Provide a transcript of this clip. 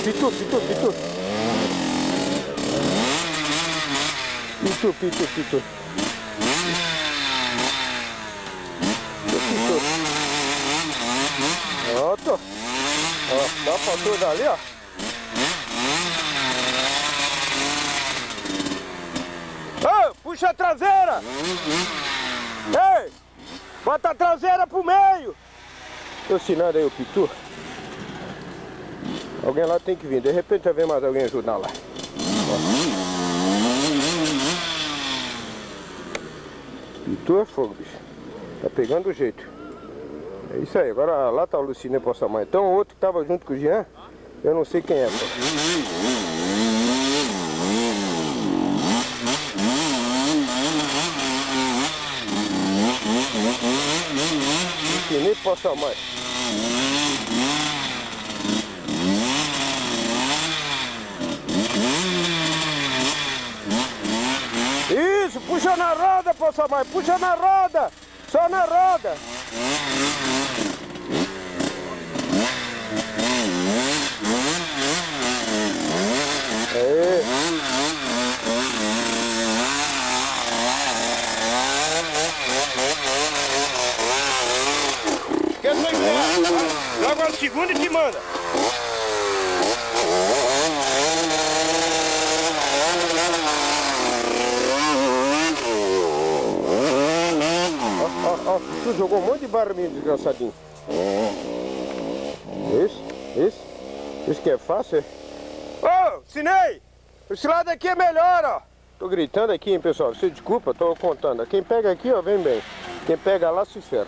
Pitu. Pitu. Pronto. Ó, dá pra tudo ali, ó. Ô, puxa a traseira! Ei! Bota a traseira pro meio! Tô ensinando aí o Pitu. Alguém lá tem que vir, de repente vai ver mais alguém ajudar lá. Pitu é fogo, bicho. Tá pegando o jeito. É isso aí, agora lá tá o Lucininho pra sua mãe. Então o outro que tava junto com o Jean, eu não sei quem é, pô. Lucininho pra sua mãe. Isso, puxa na roda, pra sua mãe, puxa na roda, só na roda. Aí. Quer sair? Joga a segunda e te manda. Ó, tu jogou um monte de barra minha, desgraçadinho. Isso que é fácil, é? Ô, Sinei! Esse lado aqui é melhor, ó. Tô gritando aqui, hein, pessoal. Você desculpa, tô contando. Quem pega aqui, ó, vem bem. Quem pega lá, se ferra.